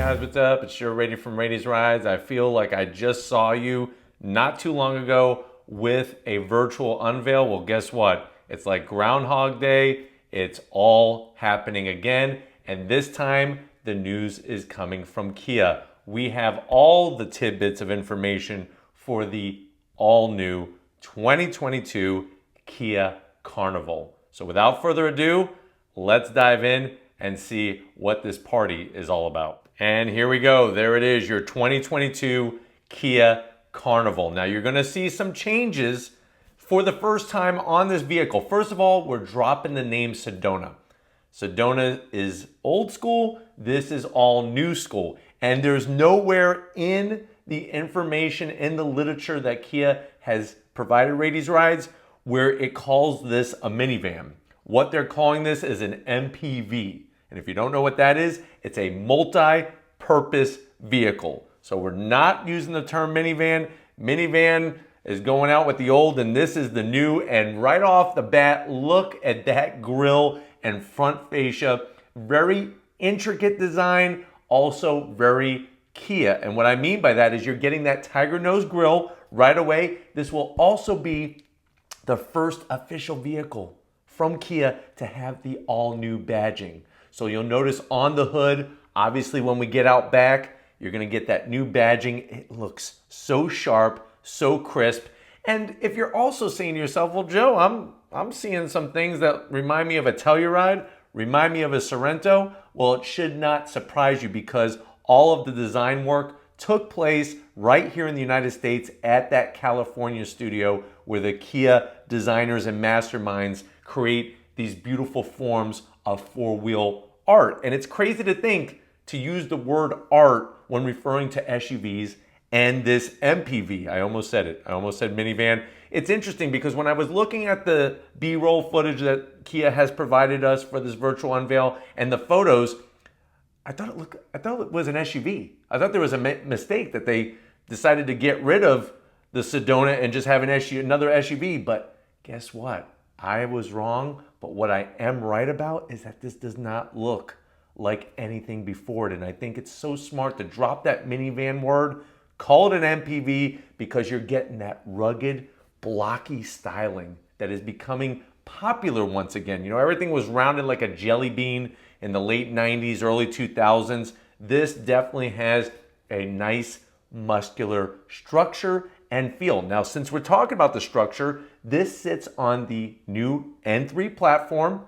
guys, what's up? It's your Rady from Rady's Rides. I feel like I just saw you not too long ago with a virtual unveil. Well, guess what? It's like Groundhog Day. It's all happening again. And this time, the news is coming from Kia. We have all the tidbits of information for the all-new 2022 Kia Carnival. So without further ado, let's dive in and see what this party is all about. And here we go. There it is, your 2022 Kia Carnival. Now you're gonna see some changes for the first time on this vehicle. First of all, we're dropping the name Sedona. Sedona is old school. This is all new school. And there's nowhere in the information in the literature that Kia has provided Rady's Rides where it calls this a minivan. What they're calling this is an MPV. And if you don't know what that is, it's a multi-purpose vehicle. So we're not using the term minivan. Minivan is going out with the old, and this is the new. And right off the bat, look at that grille and front fascia. Very intricate design, also very Kia. And what I mean by that is you're getting that tiger nose grille right away. This will also be the first official vehicle from Kia to have the all-new badging. So you'll notice on the hood, obviously when we get out back, you're gonna get that new badging. It looks so sharp, so crisp. And if you're also saying to yourself, well, Joe, I'm seeing some things that remind me of a Telluride, remind me of a Sorento. Well, it should not surprise you because all of the design work took place right here in the United States at that California studio where the Kia designers and masterminds create these beautiful forms of four-wheel art. And it's crazy to think to use the word art when referring to SUVs and this MPV. I almost said it. I almost said minivan. It's interesting because when I was looking at the B-roll footage that Kia has provided us for this virtual unveil and the photos, I thought it was an SUV. I thought there was a mistake that they decided to get rid of the Sedona and just have another SUV. But guess what? I was wrong. But what I am right about is that this does not look like anything before it. And I think it's so smart to drop that minivan word, call it an MPV, because you're getting that rugged, blocky styling that is becoming popular once again. You know, everything was rounded like a jelly bean in the late 90s, early 2000s. This definitely has a nice muscular structure and feel. Now, since we're talking about the structure, this sits on the new N3 platform.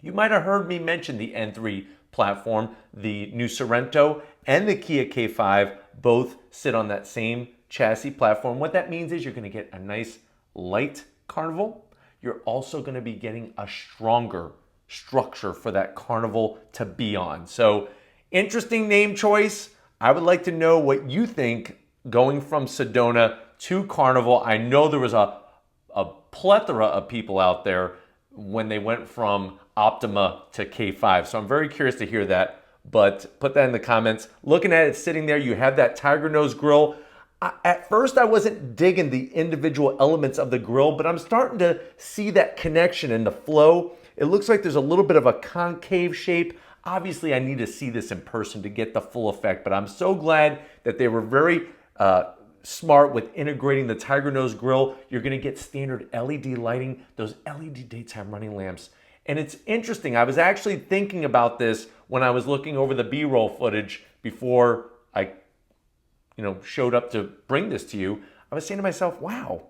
You might have heard me mention the N3 platform. The new Sorento and the Kia K5 both sit on that same chassis platform. What that means is you're going to get a nice light Carnival. You're also going to be getting a stronger structure for that Carnival to be on. So, interesting name choice. I would like to know what you think going from Sedona to Carnival. I know there was a plethora of people out there when they went from Optima to K5. So I'm very curious to hear that, but put that in the comments. Looking at it sitting there, you have that tiger nose grille. At first, I wasn't digging the individual elements of the grille, but I'm starting to see that connection and the flow. It looks like there's a little bit of a concave shape. Obviously, I need to see this in person to get the full effect, but I'm so glad that they were very smart with integrating the tiger nose grille. You're gonna get standard LED lighting, those LED daytime running lamps. And it's interesting, I was actually thinking about this when I was looking over the B-roll footage before I showed up to bring this to you. I was saying to myself, wow,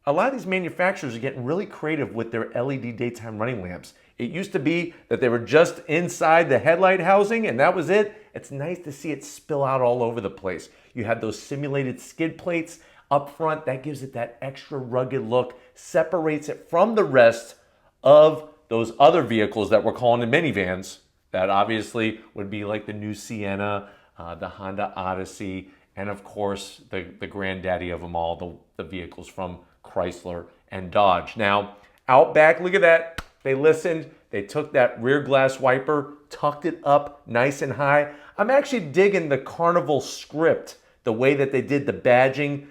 a lot of these manufacturers are getting really creative with their LED daytime running lamps. It used to be that they were just inside the headlight housing and that was it. It's nice to see it spill out all over the place. You have those simulated skid plates up front. That gives it that extra rugged look, separates it from the rest of those other vehicles that we're calling the minivans that obviously would be like the new Sienna, the Honda Odyssey, and of course the granddaddy of them all, the vehicles from Chrysler and Dodge. Now, out back, look at that. They listened. They took that rear glass wiper, tucked it up nice and high. I'm actually digging the Carnival script, the way that they did the badging.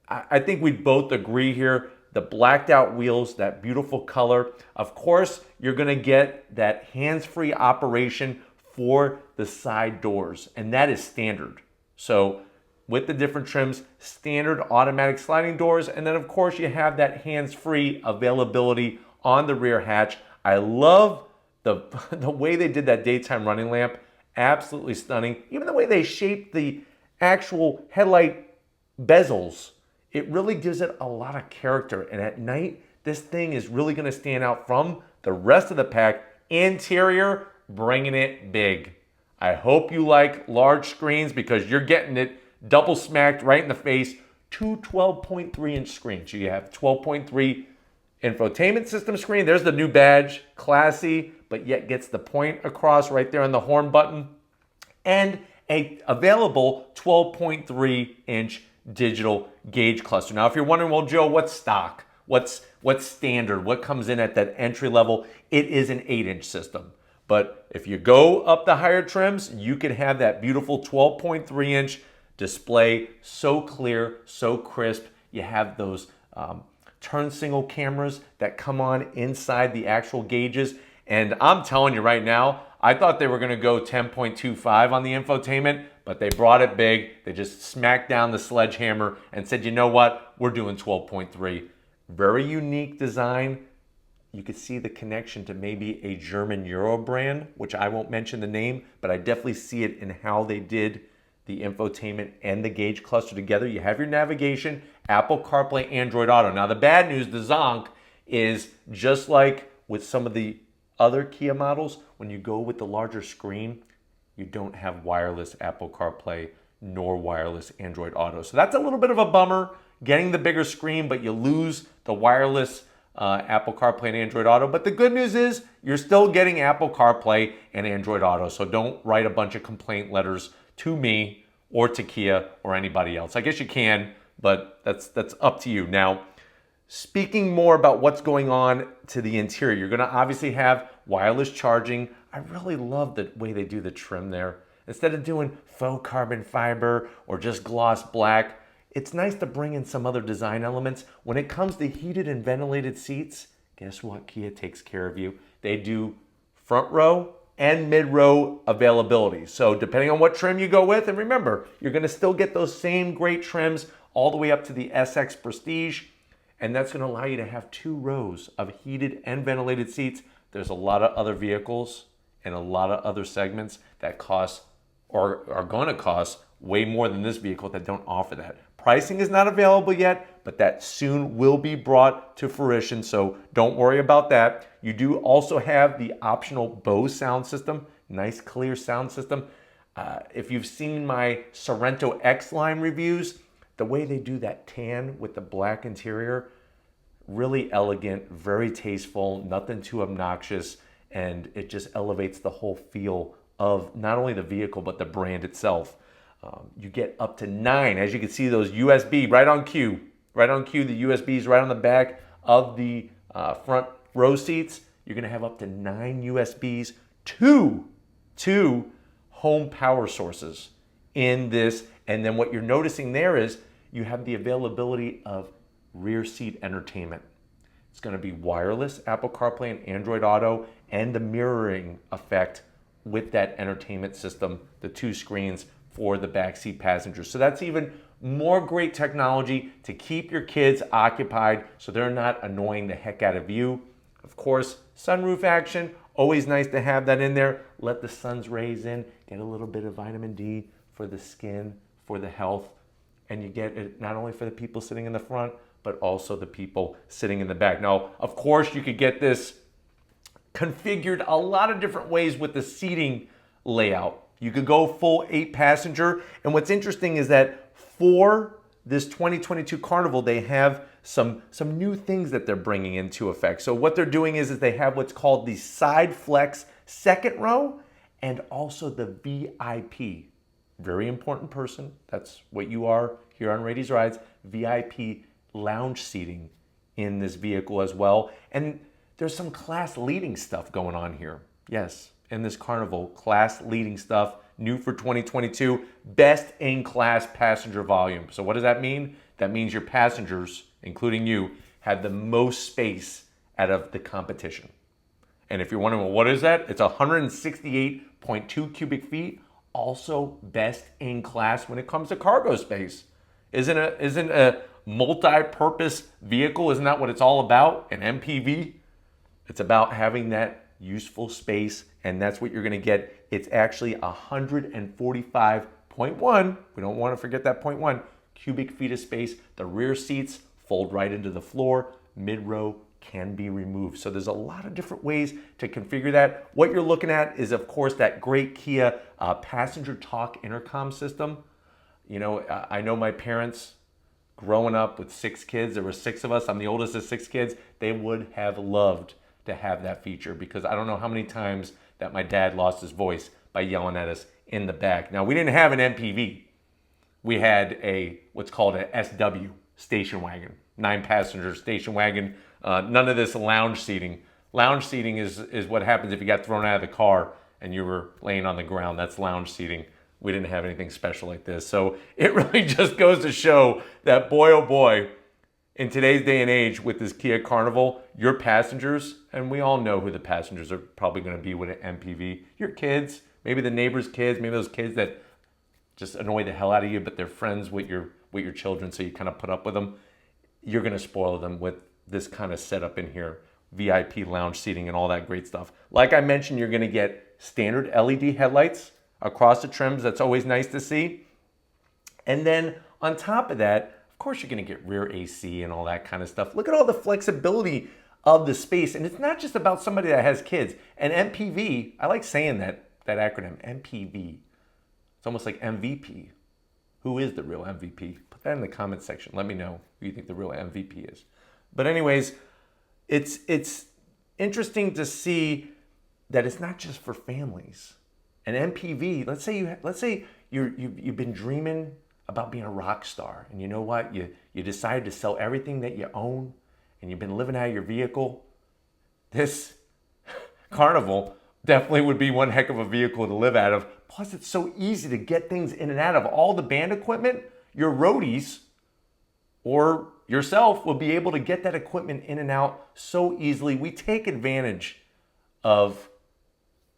I think we both agree here. The blacked out wheels, that beautiful color. Of course, you're gonna get that hands-free operation for the side doors, and that is standard. So with the different trims, standard automatic sliding doors, and then of course you have that hands-free availability on the rear hatch. I love the way they did that daytime running lamp, absolutely stunning. Even the way they shaped the actual headlight bezels, it really gives it a lot of character, and at night, this thing is really gonna stand out from the rest of the pack. Interior, bringing it big. I hope you like large screens because you're getting it double smacked right in the face. Two 12.3-inch screens. You have 12.3 infotainment system screen. There's the new badge, classy, but yet gets the point across right there on the horn button. And a available 12.3-inch digital gauge cluster. Now, if you're wondering, well, Joe, what's stock? What's standard? What comes in at that entry level? It is an 8-inch system. But if you go up the higher trims, you can have that beautiful 12.3-inch display, so clear, so crisp. You have those turn signal cameras that come on inside the actual gauges. And I'm telling you right now, I thought they were going to go 10.25 on the infotainment, but they brought it big. They just smacked down the sledgehammer and said, you know what? We're doing 12.3. Very unique design. You could see the connection to maybe a German Euro brand, which I won't mention the name, but I definitely see it in how they did the infotainment and the gauge cluster together. You have your navigation, Apple CarPlay, Android Auto. Now the bad news, the zonk, is just like with some of the other Kia models, when you go with the larger screen, you don't have wireless Apple CarPlay nor wireless Android Auto. So that's a little bit of a bummer, getting the bigger screen, but you lose the wireless Apple CarPlay and Android Auto. But the good news is you're still getting Apple CarPlay and Android Auto. So don't write a bunch of complaint letters to me or to Kia or anybody else. I guess you can, but that's up to you. Now, speaking more about what's going on to the interior, you're going to obviously have wireless charging. I really love the way they do the trim there. Instead of doing faux carbon fiber or just gloss black, it's nice to bring in some other design elements. When it comes to heated and ventilated seats, guess what? Kia takes care of you. They do front row and mid-row availability. So depending on what trim you go with, and remember, you're gonna still get those same great trims all the way up to the SX Prestige, and that's gonna allow you to have 2 rows of heated and ventilated seats. There's a lot of other vehicles and a lot of other segments that cost or are gonna cost way more than this vehicle that don't offer that. Pricing is not available yet, but that soon will be brought to fruition, so don't worry about that. You do also have the optional Bose sound system, nice clear sound system. If you've seen my Sorento X-Line reviews, the way they do that tan with the black interior, really elegant, very tasteful, nothing too obnoxious, and it just elevates the whole feel of not only the vehicle, but the brand itself. You get up to 9, as you can see, those USB right on cue, the USBs right on the back of the front row seats. You're gonna have up to 9 USBs, two home power sources in this. And then what you're noticing there is you have the availability of rear seat entertainment. It's gonna be wireless Apple CarPlay and Android Auto, and the mirroring effect with that entertainment system, the 2 screens for the backseat passengers. So that's even more great technology to keep your kids occupied so they're not annoying the heck out of you. Of course, sunroof action, always nice to have that in there. Let the sun's rays in, get a little bit of vitamin D for the skin, for the health, and you get it not only for the people sitting in the front, but also the people sitting in the back. Now, of course, you could get this configured a lot of different ways with the seating layout. You could go full 8-passenger. And what's interesting is that for this 2022 Carnival, they have some new things that they're bringing into effect. So what they're doing is they have what's called the side flex second row, and also the VIP. Very important person. That's what you are here on Rady's Rides. VIP lounge seating in this vehicle as well. And there's some class leading stuff going on here. Yes, in this Carnival, class leading stuff, new for 2022, best in class passenger volume. So what does that mean? That means your passengers, including you, have the most space out of the competition. And if you're wondering, well, what is that? It's 168 3.2 cubic feet, also best in class when it comes to cargo space. Isn't a multi-purpose vehicle, isn't that what it's all about? An MPV? It's about having that useful space, and that's what you're gonna get. It's actually 145.1, we don't wanna forget that 0.1, cubic feet of space. The rear seats fold right into the floor. Mid-row can be removed. So there's a lot of different ways to configure that. What you're looking at is, of course, that great Kia passenger talk intercom system. You know, I know my parents, growing up with 6 kids, there were 6 of us, I'm the oldest of 6 kids, they would have loved to have that feature, because I don't know how many times that my dad lost his voice by yelling at us in the back. Now, we didn't have an MPV. We had what's called a SW station wagon, 9-passenger station wagon. None of this lounge seating. Lounge seating is what happens if you got thrown out of the car and you were laying on the ground. That's lounge seating. We didn't have anything special like this. So it really just goes to show that, boy, oh boy, in today's day and age with this Kia Carnival, your passengers, and we all know who the passengers are probably going to be with an MPV, your kids, maybe the neighbor's kids, maybe those kids that just annoy the hell out of you, but they're friends with your children, so you kind of put up with them. You're going to spoil them with this kind of setup in here, VIP lounge seating and all that great stuff. Like I mentioned, you're going to get standard LED headlights across the trims. That's always nice to see. And then on top of that, of course, you're going to get rear AC and all that kind of stuff. Look at all the flexibility of the space. And it's not just about somebody that has kids. An MPV, I like saying that acronym, MPV. It's almost like MVP. Who is the real MVP? Put that in the comments section. Let me know who you think the real MVP is. But anyways, it's interesting to see that it's not just for families. An MPV, let's say you've been dreaming about being a rock star, and you know what? You decided to sell everything that you own, and you've been living out of your vehicle. This Carnival definitely would be one heck of a vehicle to live out of. Plus, it's so easy to get things in and out of. All the band equipment, your roadies or yourself will be able to get that equipment in and out so easily. We take advantage of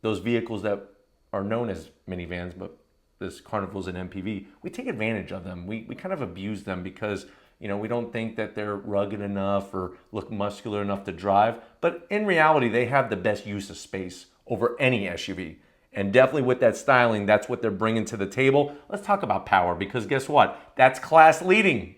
those vehicles that are known as minivans, but this Carnival's an MPV. We take advantage of them. We kind of abuse them because, you know, we don't think that they're rugged enough or look muscular enough to drive. But in reality, they have the best use of space over any SUV. And definitely with that styling, that's what they're bringing to the table. Let's talk about power, because guess what? That's class leading.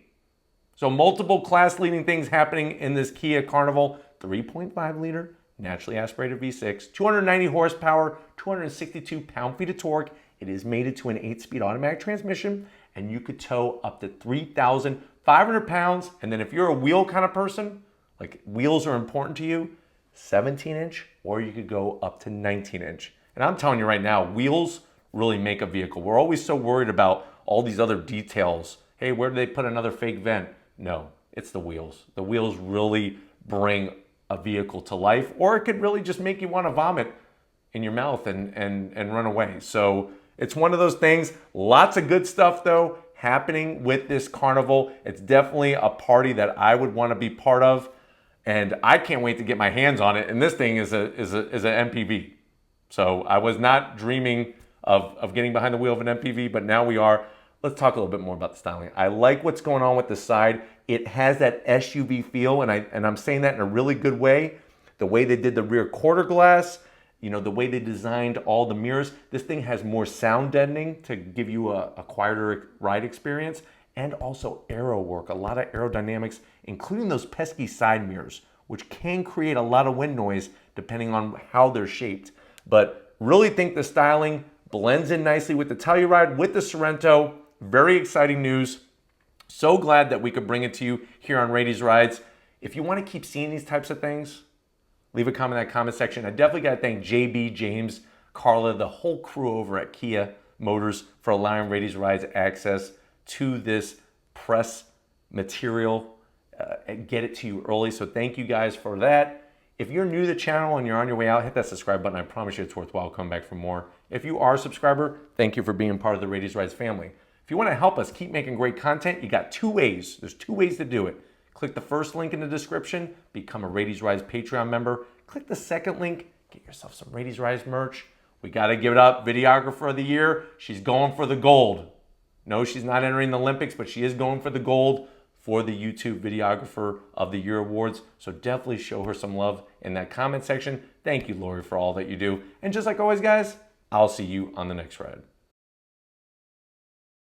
So multiple class leading things happening in this Kia Carnival. 3.5 liter, naturally aspirated V6, 290 horsepower, 262 pound-feet of torque. It is mated to an 8-speed automatic transmission, and you could tow up to 3,500 pounds. And then if you're a wheel kind of person, like wheels are important to you, 17-inch, or you could go up to 19-inch. And I'm telling you right now, wheels really make a vehicle. We're always so worried about all these other details. Hey, where do they put another fake vent? No, it's the wheels. The wheels really bring a vehicle to life, or it could really just make you want to vomit in your mouth and run away. So it's one of those things. Lots of good stuff, though, happening with this Carnival. It's definitely a party that I would want to be part of, and I can't wait to get my hands on it. And this thing is an MPV. So I was not dreaming of getting behind the wheel of an MPV, but now we are. Let's talk a little bit more about the styling. I like what's going on with the side. It has that SUV feel, and I'm saying that in a really good way. The way they did the rear quarter glass, you know, the way they designed all the mirrors. This thing has more sound deadening to give you a quieter ride experience, and also aero work, a lot of aerodynamics, including those pesky side mirrors, which can create a lot of wind noise depending on how they're shaped. But really think the styling blends in nicely with the Telluride, with the Sorento. Very exciting news. So glad that we could bring it to you here on Rady's Rides. If you want to keep seeing these types of things, leave a comment in that comment section. I definitely got to thank JB, James, Carla, the whole crew over at Kia Motors for allowing Rady's Rides access to this press material and get it to you early. So thank you guys for that. If you're new to the channel and you're on your way out, hit that subscribe button. I promise you it's worthwhile. Come back for more. If you are a subscriber, thank you for being part of the Rady's Rides family. If you want to help us keep making great content, you got 2 ways. There's 2 ways to do it. Click the first link in the description, become a Rady's Rides Patreon member. Click the second link, get yourself some Rady's Rides merch. We got to give it up. Videographer of the year. She's going for the gold. No, she's not entering the Olympics, but she is going for the gold for the YouTube Videographer of the Year Awards. So definitely show her some love in that comment section. Thank you, Lori, for all that you do. And just like always, guys, I'll see you on the next ride.